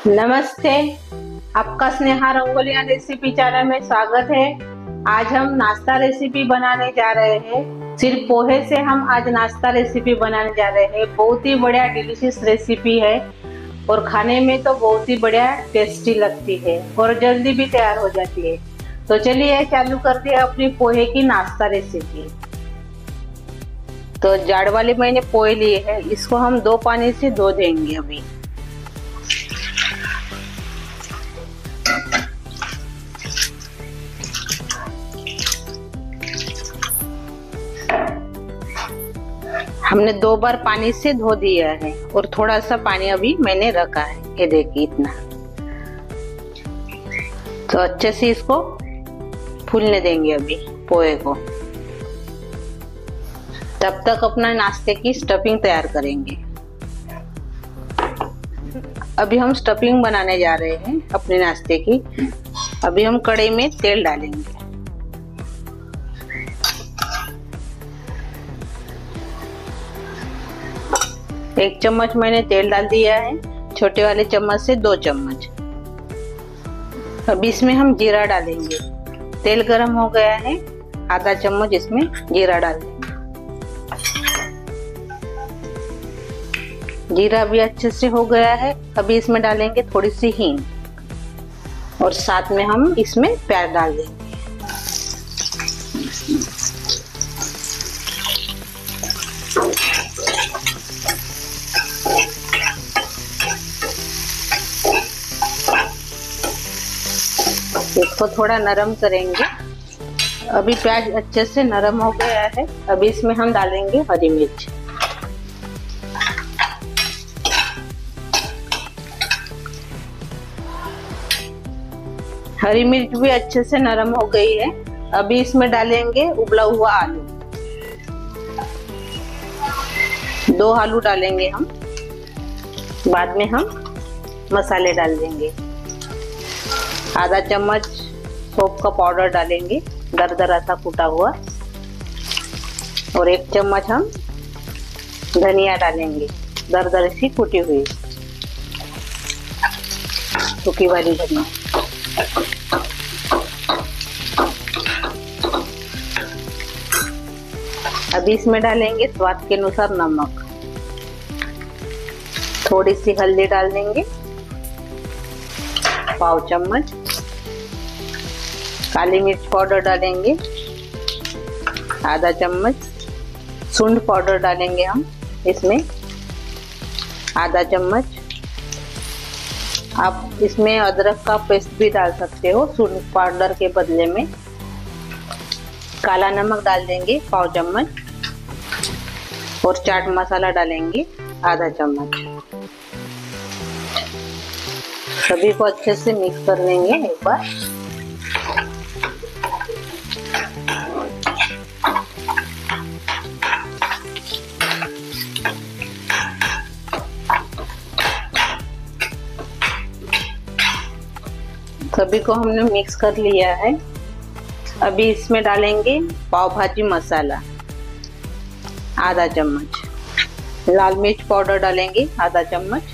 नमस्ते। आपका Sneha रंगोलिया recipe channel में स्वागत है। आज हम नाश्ता रेसिपी बनाने जा रहे हैं। सिर्फ पोहे से हम आज नाश्ता रेसिपी बनाने जा रहे हैं। बहुत ही बढ़िया डिलीशियस रेसिपी है और खाने में तो बहुत ही बढ़िया टेस्टी लगती है और जल्दी भी तैयार हो जाती है। तो चलिए चालू करते हैं अपनी पोहे की नाश्ता रेसिपी। तो जाड़ वाले मैंने पोहे लिए हैं, इसको हम 2 पानी से धो देंगे। अभी हमने 2 बार पानी से धो दिया है और थोड़ा सा पानी अभी मैंने रखा है। ये देखिए इतना। तो अच्छे से इसको फूलने देंगे अभी पोहे को। तब तक अपना नाश्ते की स्टफिंग तैयार करेंगे। अभी हम स्टफिंग बनाने जा रहे हैं अपने नाश्ते की। अभी हम कढ़ाई में तेल डालेंगे। एक चम्मच मैंने तेल डाल दिया है, छोटे वाले चम्मच से 2 चम्मच। अब इसमें हम जीरा डालेंगे। तेल गरम हो गया है, आधा चम्मच इसमें जीरा डाल देंगे। जीरा भी अच्छे से हो गया है। अभी इसमें डालेंगे थोड़ी सी हींग और साथ में हम इसमें प्याज डाल देंगे। इसको थोड़ा नरम करेंगे। अभी प्याज अच्छे से नरम हो गया है। अभी इसमें हम डालेंगे हरी मिर्च। हरी मिर्च भी अच्छे से नरम हो गई है। अभी इसमें डालेंगे उबला हुआ आलू। 2 आलू डालेंगे हम। बाद में हम मसाले डाल देंगे। आधा चम्मच सौंफ का पाउडर डालेंगे, दरदरा सा कूटा हुआ। और 1 चम्मच हम धनिया डालेंगे, दरदरे सी कूटी हुई सूखी वाली धनिया। अभी इसमें डालेंगे स्वाद के अनुसार नमक। थोड़ी सी हल्दी डाल देंगे, पाव चम्मच। काली मिर्च पाउडर डालेंगे, आधा चम्मच। सूंड पाउडर डालेंगे हम इसमें, आधा चम्मच। आप इसमें अदरक का पेस्ट भी डाल सकते हो सूंड पाउडर के बदले में। काला नमक डाल देंगे पाव चम्मच और चाट मसाला डालेंगे आधा चम्मच। सभी को अच्छे से मिक्स कर लेंगे एक बार। सभी को हमने मिक्स कर लिया है। अभी इसमें डालेंगे पाव भाजी मसाला आधा चम्मच। लाल मिर्च पाउडर डालेंगे आधा चम्मच।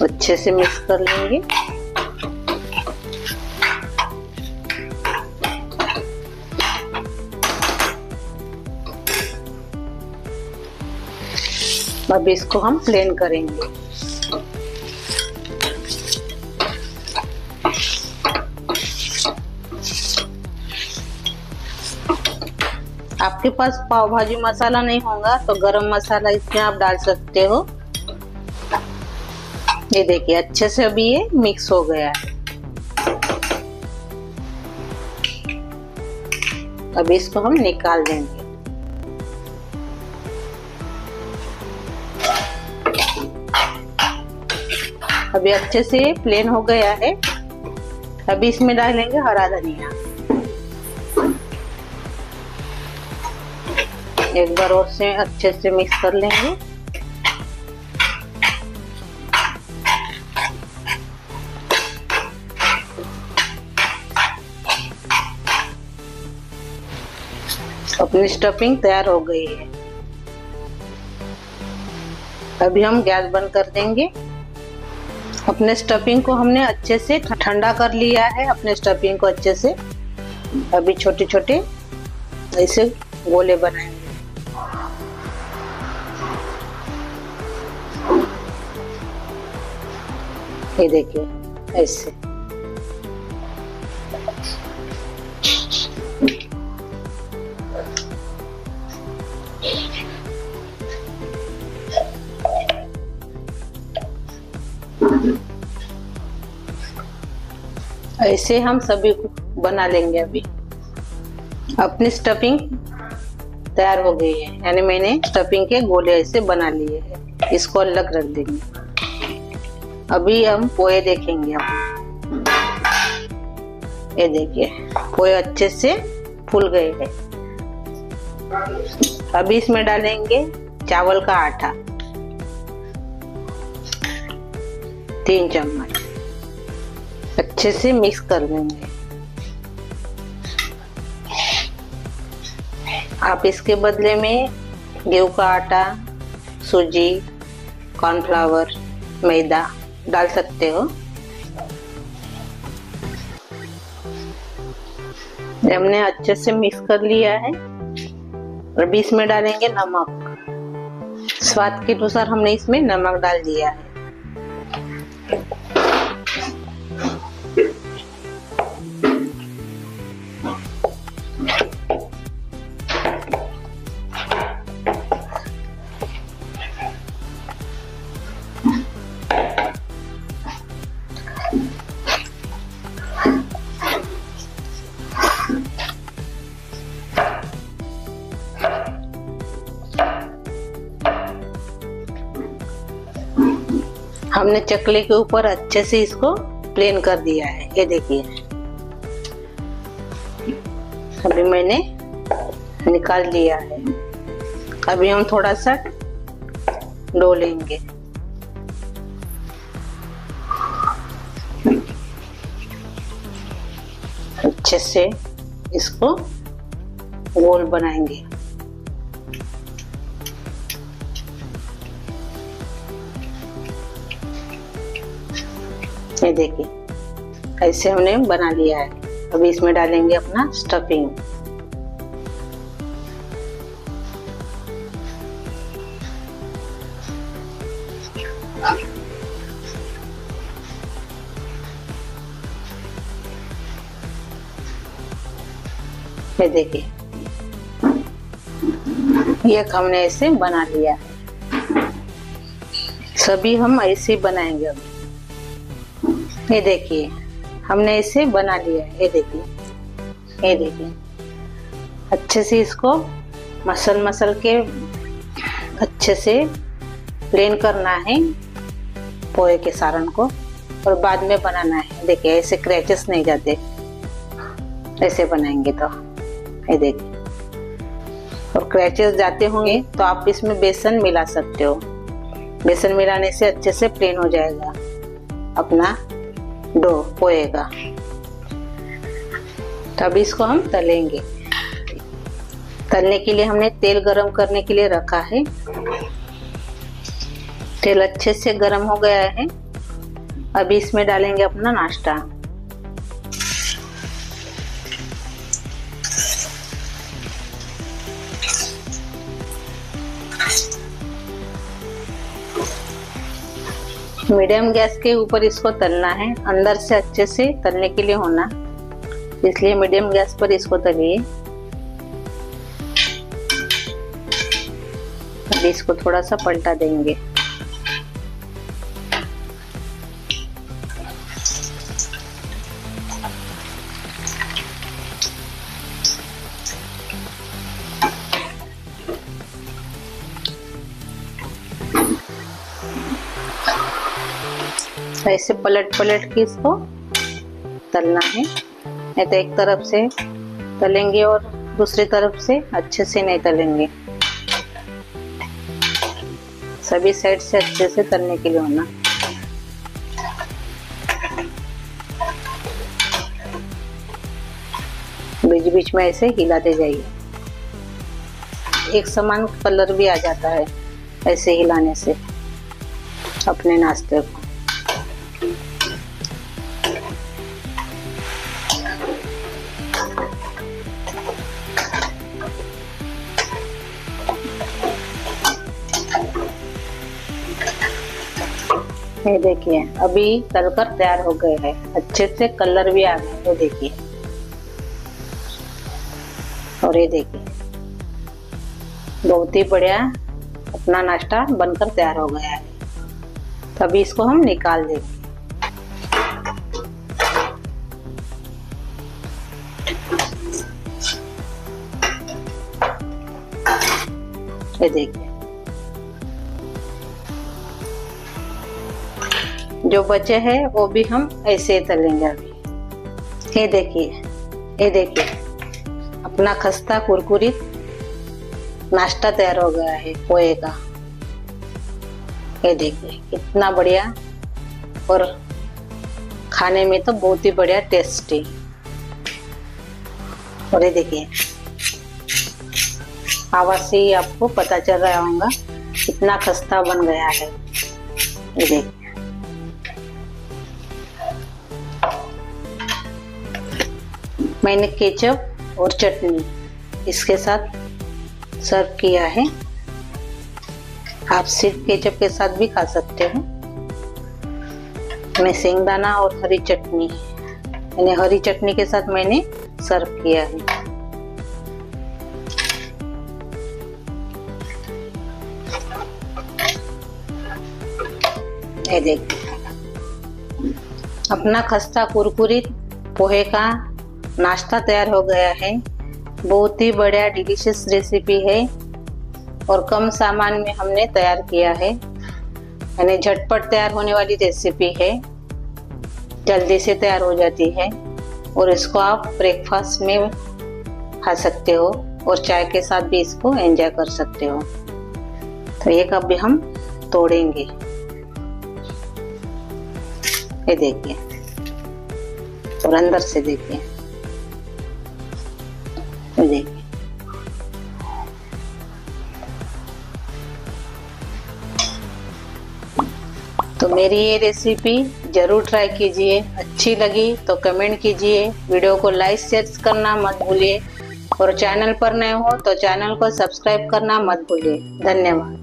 अच्छे से मिक्स कर लेंगे। अब इसको हम प्लेन करेंगे। आपके पास पाव भाजी मसाला नहीं होगा तो गरम मसाला इसमें आप डाल सकते हो। ये देखिए अच्छे से अभी ये मिक्स हो गया है। अभी इसको हम निकाल देंगे। अभी अच्छे से प्लेन हो गया है। अभी इसमें डालेंगे हरा धनिया। एक बार और से अच्छे से मिक्स कर लेंगे। अपनी स्टफिंग तैयार हो गई है। अभी हम गैस बंद कर देंगे अपने स्टफिंग को हमने अच्छे से ठंडा कर लिया है। अपने स्टफिंग को अच्छे से अभी छोटे छोटे ऐसे गोले बनाएंगे। ये देखिए ऐसे। ऐसे हम सभी को बना लेंगे। अभी अपनी स्टफिंग तैयार हो गई है, यानी मैंने स्टफिंग के गोले ऐसे बना लिए हैं। इसको अलग रख देंगे। अभी हम पोहे देखेंगे। ये देखिए पोहे अच्छे से फूल गए हैं। अभी इसमें डालेंगे चावल का आटा 3 चम्मच। अच्छे से मिक्स कर देंगे। आप इसके बदले में गेहूं का आटा, सूजी, कॉर्नफ्लावर, मैदा डाल सकते हो। हमने अच्छे से मिक्स कर लिया है। अभी इसमें डालेंगे नमक। स्वाद के अनुसार हमने इसमें नमक डाल दिया है। हमने चकले के ऊपर अच्छे से इसको प्लेन कर दिया है। ये देखिए अभी मैंने निकाल लिया है। अभी हम थोड़ा सा डो लेंगे। अच्छे से इसको गोल बनाएंगे। ये देखिए ऐसे हमने बना लिया है। अभी इसमें डालेंगे अपना स्टफिंग। ये देखिए ये हमने ऐसे बना लिया है। सभी हम ऐसे ही बनाएंगे। अभी ये देखिए हमने इसे बना लिया है। ये देखिए अच्छे से इसको मसल के अच्छे से प्लेन करना है पोहे के सारण को, और बाद में बनाना है। देखिए ऐसे क्रैचेस नहीं जाते। ऐसे बनाएंगे तो ये देखिए, और क्रैचेस जाते होंगे तो आप इसमें बेसन मिला सकते हो। बेसन मिलाने से अच्छे से प्लेन हो जाएगा अपना डो पोहे का। तब इसको हम तलेंगे। तलने के लिए हमने तेल गरम करने के लिए रखा है। तेल अच्छे से गरम हो गया है। अभी इसमें डालेंगे अपना नाश्ता। मीडियम गैस के ऊपर इसको तलना है। अंदर से अच्छे से तलने के लिए होना, इसलिए मीडियम गैस पर इसको तलिए। अभी इसको थोड़ा सा पलटा देंगे। ऐसे पलट के इसको तलना है। नहीं तो एक तरफ से तलेंगे और दूसरी तरफ से अच्छे से नहीं तलेंगे। सभी साइड से अच्छे से तलने के लिए होना। बीच बीच में ऐसे हिलाते जाइए। एक समान कलर भी आ जाता है ऐसे हिलाने से अपने नाश्ते को। ये देखिए अभी तलकर तैयार हो गए हैं, अच्छे से कलर भी आ गए। ये देखिए, और ये देखिए बहुत ही बढ़िया अपना नाश्ता बनकर तैयार हो गया है। तो अभी इसको हम निकाल देंगे। ये देखिए जो बचे हैं वो भी हम ऐसे तलेंगे अभी। ये देखिए, ये देखिए अपना खस्ता कुरकुरीत नाश्ता तैयार हो गया है पोहे का। ये देखिए कितना बढ़िया, और खाने में तो बहुत ही बढ़िया टेस्टी। और ये देखिए आवाज से ही आपको पता चल रहा होगा कितना खस्ता बन गया है। ये देखिए मैंने केचप और चटनी इसके साथ सर्व किया है। आप सिर्फ केचप के साथ भी खा सकते हो। मैं सेंगदाना और हरी चटनी, यानी हरी चटनी के साथ मैंने सर्व किया है। ये देखिए अपना खस्ता कुरकुरीत पोहे का नाश्ता तैयार हो गया है। बहुत ही बढ़िया डिलीशियस रेसिपी है और कम सामान में हमने तैयार किया है, यानी झटपट तैयार होने वाली रेसिपी है, जल्दी से तैयार हो जाती है। और इसको आप ब्रेकफास्ट में खा सकते हो और चाय के साथ भी इसको एंजॉय कर सकते हो। तो ये कप भी हम तोड़ेंगे। ये देखिए, और अंदर से देखिए, ये देखिए तो मेरी ये रेसिपी जरूर ट्राई कीजिए। अच्छी लगी तो कमेंट कीजिए, वीडियो को लाइक शेयर करना मत भूलिए, और चैनल पर नए हो तो चैनल को सब्सक्राइब करना मत भूलिए। धन्यवाद।